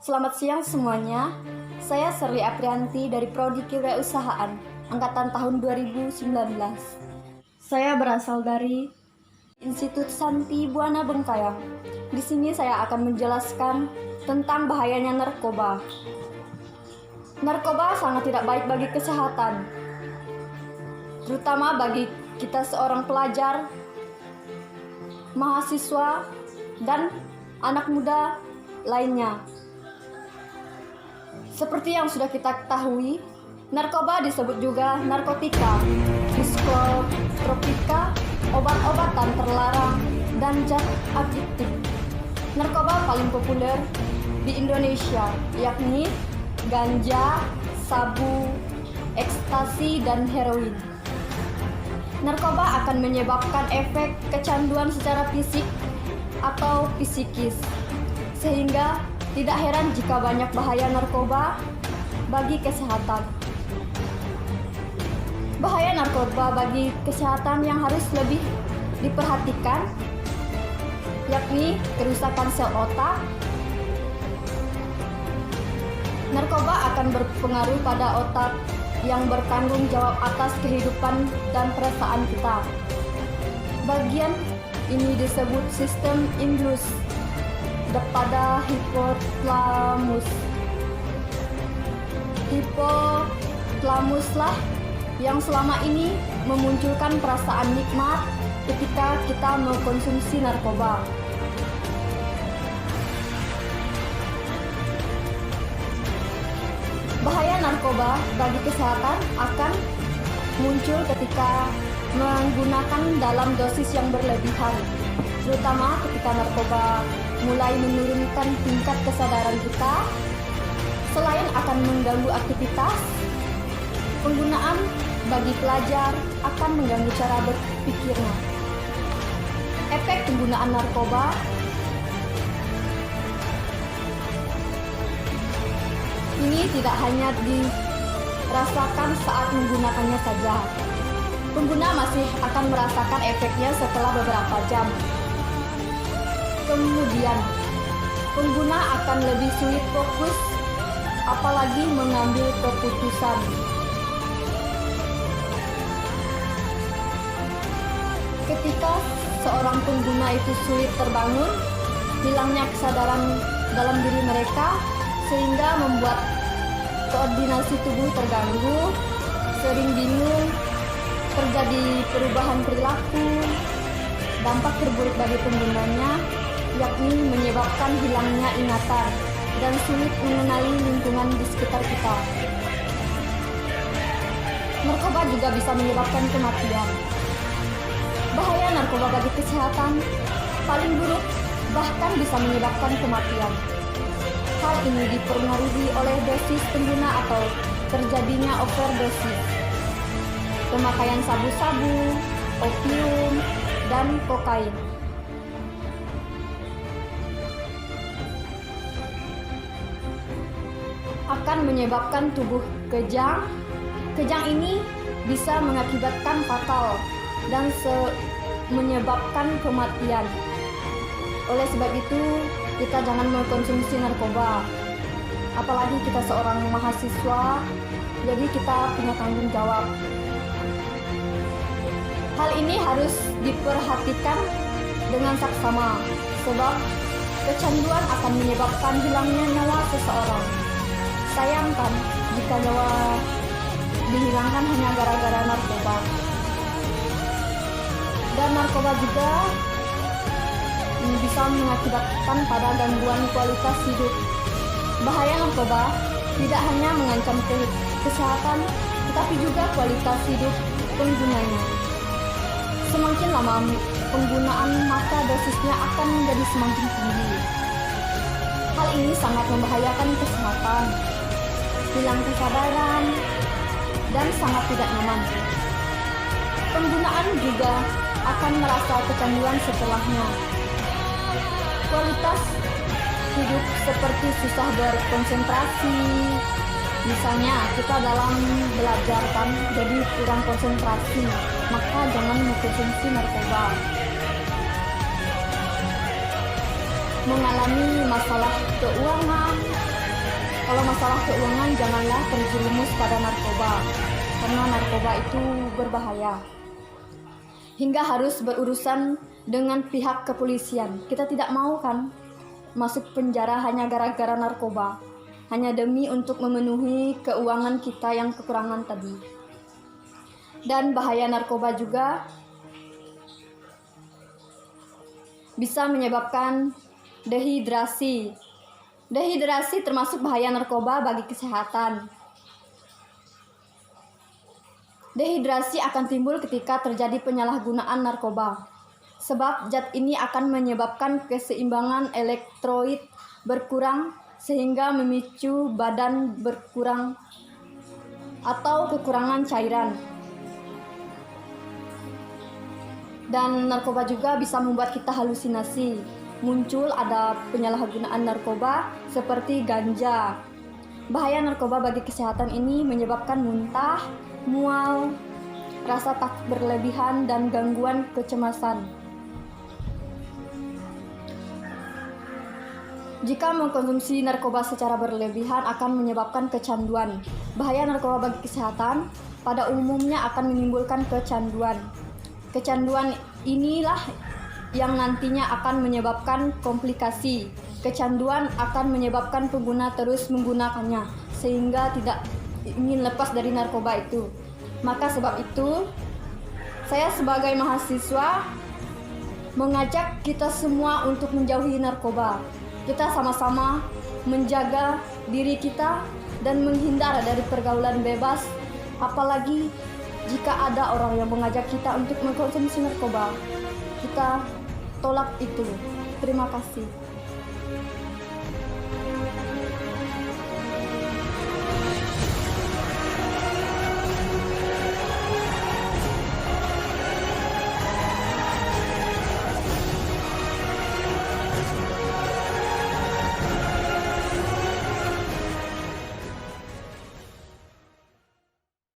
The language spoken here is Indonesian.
Selamat siang semuanya. Saya Serli Aprianti dari Prodi Kewirausahaan angkatan tahun 2019. Saya berasal dari Institut Santi Buana Bengkayang. Di sini saya akan menjelaskan tentang bahayanya narkoba. Narkoba sangat tidak baik bagi kesehatan, terutama bagi kita seorang pelajar, mahasiswa, dan anak muda lainnya. Seperti yang sudah kita ketahui, narkoba disebut juga narkotika, psikotropika, obat-obatan terlarang, dan zat adiktif. Narkoba paling populer di Indonesia yakni ganja, sabu, ekstasi, dan heroin. Narkoba akan menyebabkan efek kecanduan secara fisik atau psikis, sehingga tidak heran jika banyak bahaya narkoba bagi kesehatan. Bahaya narkoba bagi kesehatan yang harus lebih diperhatikan yakni kerusakan sel otak. Narkoba akan berpengaruh pada otak yang bertanggung jawab atas kehidupan dan perasaan kita. Bagian ini disebut sistem impuls pada hipotalamus. Hipotalamuslah yang selama ini memunculkan perasaan nikmat ketika kita mengkonsumsi narkoba. Bahaya narkoba bagi kesehatan akan muncul ketika menggunakan dalam dosis yang berlebihan, terutama ketika narkoba mulai menurunkan tingkat kesadaran kita. Selain akan mengganggu aktivitas, penggunaan bagi pelajar akan mengganggu cara berpikirnya. Efek penggunaan narkoba ini tidak hanya dirasakan saat menggunakannya saja. Pengguna masih akan merasakan efeknya setelah beberapa jam. Kemudian, pengguna akan lebih sulit fokus, apalagi mengambil keputusan. Ketika seorang pengguna itu sulit terbangun, hilangnya kesadaran dalam diri mereka, sehingga membuat koordinasi tubuh terganggu, sering bingung, terjadi perubahan perilaku. Dampak terburuk bagi penggunanya yakni menyebabkan hilangnya ingatan dan sulit mengenali lingkungan di sekitar kita. Narkoba juga bisa menyebabkan kematian. Bahaya narkoba bagi kesehatan paling buruk bahkan bisa menyebabkan kematian. Hal ini dipengaruhi oleh dosis pengguna atau terjadinya overdosis, pemakaian sabu-sabu, opium, dan kokain. Akan menyebabkan tubuh kejang. Kejang ini bisa mengakibatkan fatal dan menyebabkan kematian. Oleh sebab itu, kita jangan mengkonsumsi narkoba. Apalagi kita seorang mahasiswa, jadi kita punya tanggung jawab. Hal ini harus diperhatikan dengan saksama, sebab kecanduan akan menyebabkan hilangnya nyawa seseorang. Sayangkan jika nyawa dihilangkan hanya gara-gara narkoba. Dan narkoba juga bisa mengakibatkan pada gangguan kualitas hidup. Bahaya narkoba tidak hanya mengancam kesehatan, tetapi juga kualitas hidup penggunanya. Semakin lama penggunaan, maka dosisnya akan menjadi semakin tinggi. Hal ini sangat membahayakan kesehatan, hilang kesadaran, dan sangat tidak nyaman. Penggunaan juga akan merasa kecanduan setelahnya. Kualitas hidup seperti susah berkonsentrasi. Misalnya kita dalam belajar kan jadi kurang konsentrasi, maka jangan mengkonsumsi narkoba. Mengalami masalah keuangan, Kalau masalah keuangan, janganlah terjerumus pada narkoba, karena narkoba itu berbahaya. Hingga harus berurusan dengan pihak kepolisian. Kita tidak mau kan masuk penjara hanya gara-gara narkoba, hanya demi untuk memenuhi keuangan kita yang kekurangan tadi. Dan bahaya narkoba juga bisa menyebabkan dehidrasi. Dehidrasi termasuk bahaya narkoba bagi kesehatan. Dehidrasi akan timbul ketika terjadi penyalahgunaan narkoba, sebab zat ini akan menyebabkan keseimbangan elektrolit berkurang sehingga memicu badan berkurang atau kekurangan cairan. Dan narkoba juga bisa membuat kita halusinasi. Muncul ada penyalahgunaan narkoba seperti ganja. Bahaya narkoba bagi kesehatan ini menyebabkan muntah, mual, rasa takut berlebihan, dan gangguan kecemasan. Jika mengkonsumsi narkoba secara berlebihan akan menyebabkan kecanduan. Bahaya narkoba bagi kesehatan pada umumnya akan menimbulkan kecanduan. Kecanduan inilah yang nantinya akan menyebabkan komplikasi. Kecanduan akan menyebabkan pengguna terus menggunakannya sehingga tidak ingin lepas dari narkoba itu. Maka sebab itu, saya sebagai mahasiswa mengajak kita semua untuk menjauhi narkoba. Kita sama-sama menjaga diri kita dan menghindar dari pergaulan bebas, apalagi jika ada orang yang mengajak kita untuk mengkonsumsi narkoba. Kita tolak itu. Terima kasih.